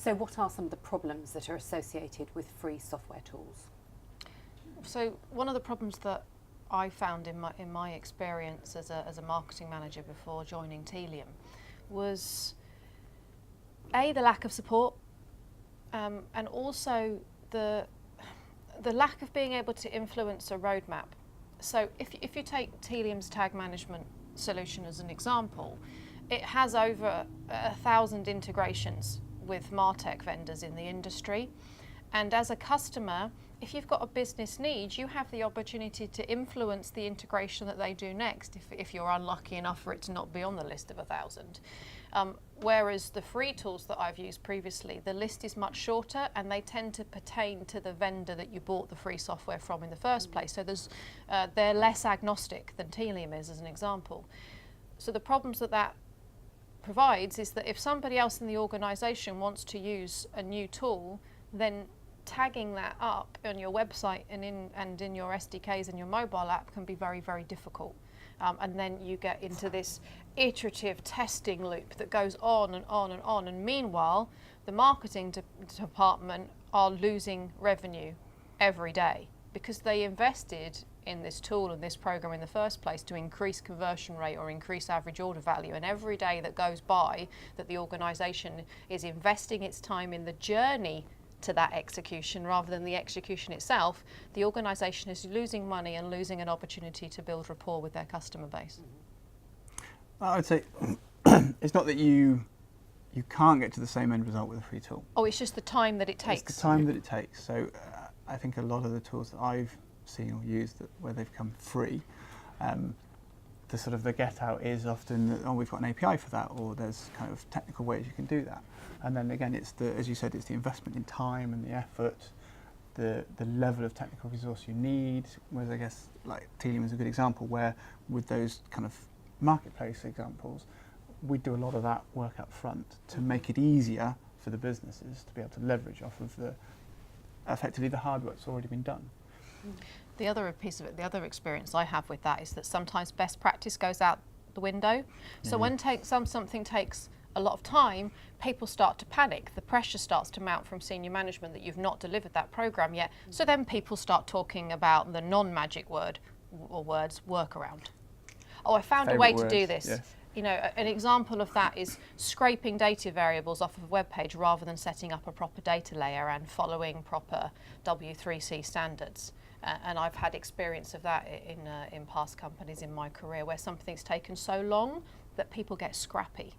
So what are some of the problems that are associated with free software tools? So one of the problems that I found in my experience as a marketing manager before joining Tealium was the lack of support, and also the lack of being able to influence a roadmap. So if you take Tealium's tag management solution as an example, it has over 1,000 integrations with MarTech vendors in the industry. And as a customer, if you've got a business need, you have the opportunity to influence the integration that they do next if you're unlucky enough for it to not be on the list of 1,000. Whereas the free tools that I've used previously, the list is much shorter and they tend to pertain to the vendor that you bought the free software from in the first place. So they're less agnostic than Tealium is, as an example. So the problems that provides is that if somebody else in the organisation wants to use a new tool, then tagging that up on your website and in your SDKs and your mobile app can be very, very difficult. And then you get into this iterative testing loop that goes on and on and on. And meanwhile, the marketing department are losing revenue every day because they invested in this tool and this program in the first place to increase conversion rate or increase average order value. And every day that goes by that the organisation is investing its time in the journey to that execution rather than the execution itself, the organisation is losing money and losing an opportunity to build rapport with their customer base. I would say it's not that you can't get to the same end result with a free tool. Oh, it's just the time that it takes. It's the time that it takes. So I think a lot of the tools that I've seen or used where they've come free, the sort of the get out is often that, oh, we've got an API for that, or there's kind of technical ways you can do that. And then again, it's as you said, it's the investment in time and the effort, the level of technical resource you need. Whereas I guess like Tealium is a good example where with those kind of marketplace examples, we do a lot of that work up front to make it easier for the businesses to be able to leverage off of effectively the hard work that's already been done. The other piece of it, the other experience I have with that is that sometimes best practice goes out the window. So when something takes a lot of time, people start to panic. The pressure starts to mount from senior management that you've not delivered that program yet. So then people start talking about the non-magic word or words, workaround. Oh, I found a way to do this. Yes. You know, an example of that is scraping data variables off of a web page rather than setting up a proper data layer and following proper W3C standards. And I've had experience of that in past companies in my career where something's taken so long that people get scrappy.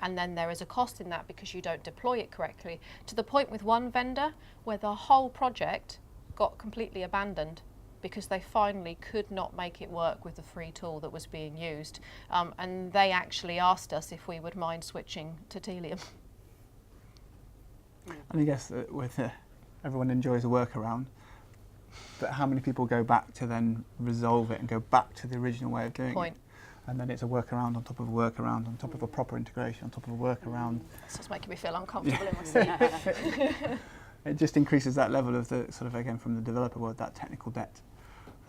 And then there is a cost in that because you don't deploy it correctly, to the point with one vendor where the whole project got completely abandoned because they finally could not make it work with the free tool that was being used. And they actually asked us if we would mind switching to Tealium. And I guess that with everyone enjoys a workaround, but how many people go back to then resolve it and go back to the original way of doing it? And then it's a workaround on top of a workaround on top of a proper integration on top of a workaround. It's just making me feel uncomfortable in my seat. It just increases that level of the sort of, again, from the developer world, that technical debt,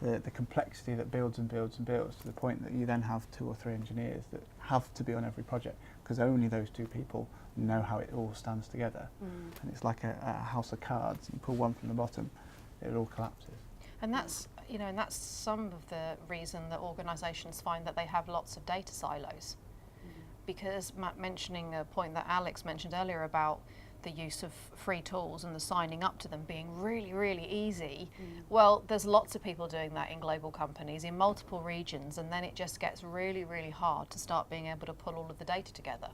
the complexity that builds and builds and builds to the point that you then have 2 or 3 engineers that have to be on every project because only those 2 people know how it all stands together. And it's like a house of cards. You pull one from the bottom, it all collapses. And that's, you know, and that's some of the reason that organisations find that they have lots of data silos. Because mentioning a point that Alex mentioned earlier about the use of free tools and the signing up to them being really, really easy. Well, there's lots of people doing that in global companies in multiple regions, and then it just gets really, really hard to start being able to pull all of the data together.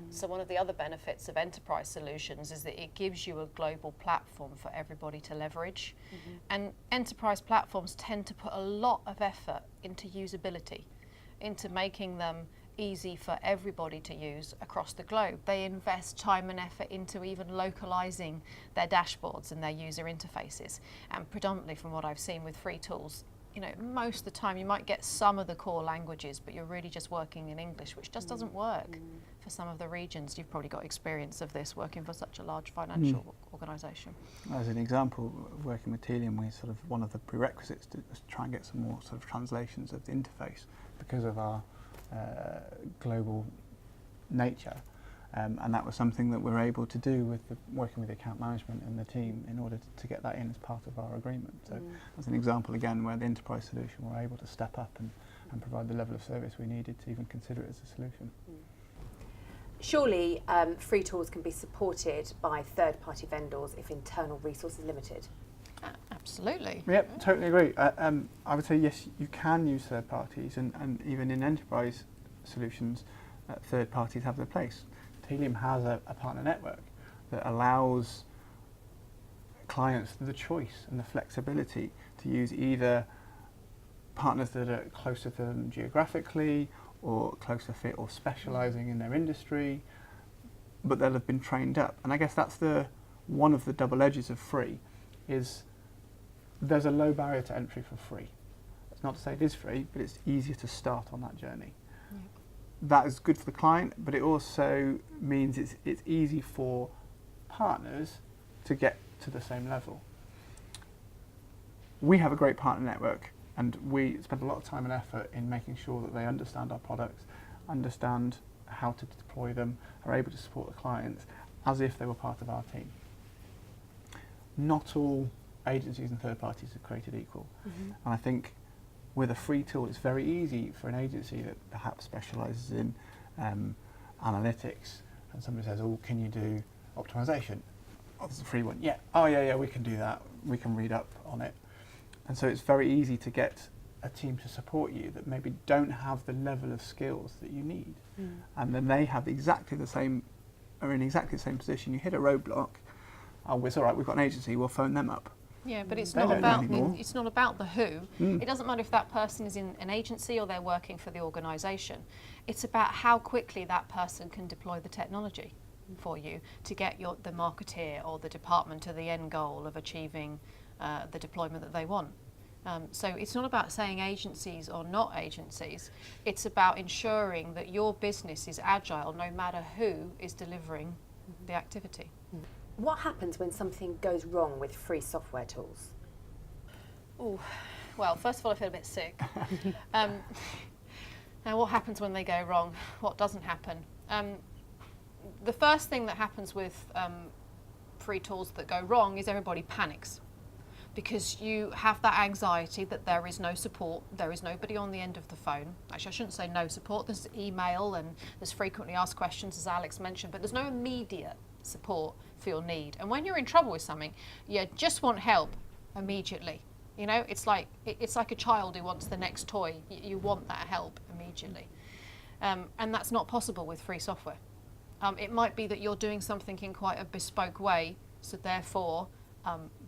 So one of the other benefits of enterprise solutions is that it gives you a global platform for everybody to leverage. And enterprise platforms tend to put a lot of effort into usability, into making them easy for everybody to use across the globe. They invest time and effort into even localizing their dashboards and their user interfaces. And predominantly from what I've seen with free tools, you know, most of the time you might get some of the core languages, but you're really just working in English, which just doesn't work for some of the regions. You've probably got experience of this working for such a large financial organisation. As an example, working with Tealium, we sort of, one of the prerequisites to try and get some more sort of translations of the interface because of our global nature. And that was something that we're able to do with working with the account management and the team in order to get that in as part of our agreement. So that's an example again where the enterprise solution we're able to step up and provide the level of service we needed to even consider it as a solution. Surely free tools can be supported by third-party vendors if internal resource is limited. Absolutely. Yep, totally agree. I would say yes, you can use third parties, and even in enterprise solutions, third parties have their place. Tealium has a partner network that allows clients the choice and the flexibility to use either partners that are closer to them geographically or closer fit or specialising in their industry, but they'll have been trained up. And I guess that's one of the double edges of free, is there's a low barrier to entry for free. It's not to say it is free, but it's easier to start on that journey. That is good for the client, but it also means it's easy for partners to get to the same level. We have a great partner network, and we spend a lot of time and effort in making sure that they understand our products, understand how to deploy them, are able to support the clients as if they were part of our team. Not all agencies and third parties are created equal. And I think with a free tool, it's very easy for an agency that perhaps specialises in analytics, and somebody says, "Oh, can you do optimization?" Oh, there's a free one. Yeah. Oh, yeah, we can do that. We can read up on it. And so it's very easy to get a team to support you that maybe don't have the level of skills that you need, and then they have exactly the same, are in exactly the same position. You hit a roadblock. Oh, it's all right. We've got an agency. We'll phone them up. Yeah, but it's They not don't know about anymore. it's not about the who. It doesn't matter if that person is in an agency or they're working for the organisation. It's about how quickly that person can deploy the technology for you to get the marketeer or the department to the end goal of achieving the deployment that they want. So it's not about saying agencies or not agencies. It's about ensuring that your business is agile no matter who is delivering the activity. What happens when something goes wrong with free software tools? Oh, well, first of all, I feel a bit sick. Now, what happens when they go wrong? What doesn't happen? The first thing that happens with free tools that go wrong is everybody panics, because you have that anxiety that there is no support, there is nobody on the end of the phone. Actually, I shouldn't say no support, there's email and there's frequently asked questions, as Alex mentioned, but there's no immediate support for your need. And when you're in trouble with something, you just want help immediately. You know, it's like a child who wants the next toy. You want that help immediately. And that's not possible with free software. It might be that you're doing something in quite a bespoke way, so therefore,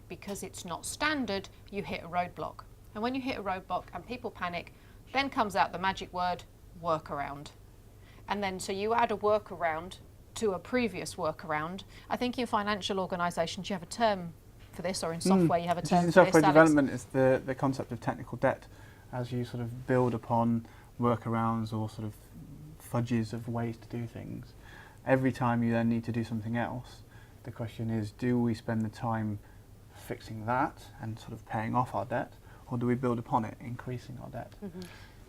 because it's not standard, you hit a roadblock. And when you hit a roadblock and people panic, then comes out the magic word, workaround. And then so you add a workaround to a previous workaround. I think in financial organisations you have a term for this, or in software you have a term for In this, software Alex. development, it's the concept of technical debt, as you sort of build upon workarounds or sort of fudges of ways to do things. Every time you then need to do something else, the question is, do we spend the time fixing that and sort of paying off our debt, or do we build upon it, increasing our debt?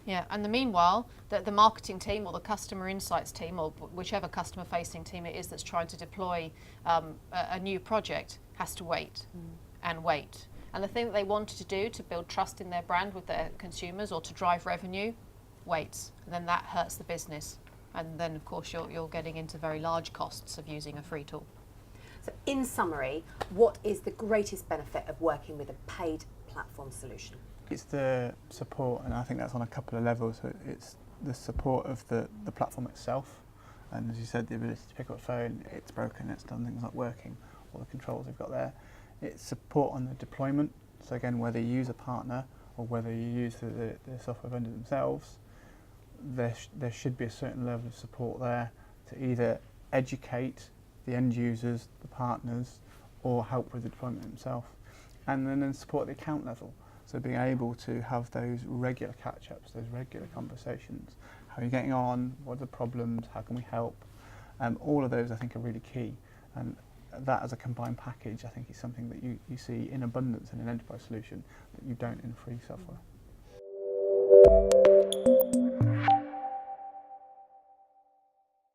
Yeah, and meanwhile, the marketing team or the customer insights team or whichever customer facing team it is that's trying to deploy a new project has to wait and wait. And the thing that they wanted to do to build trust in their brand with their consumers or to drive revenue waits. And then that hurts the business. And then, of course, you're getting into very large costs of using a free tool. So in summary, what is the greatest benefit of working with a paid platform solution? It's the support, and I think that's on a couple of levels. So it's the support of the platform itself, and as you said, the ability to pick up a phone, it's broken, it's done, things not working, all the controls they've got there. It's support on the deployment, so again, whether you use a partner or whether you use the software vendor themselves, there should be a certain level of support there to either educate the end users, the partners, or help with the deployment themselves. And then support at the account level. So being able to have those regular catch-ups, those regular conversations. How are you getting on? What are the problems? How can we help? All of those I think are really key. And that as a combined package I think is something that you see in abundance in an enterprise solution that you don't in free software.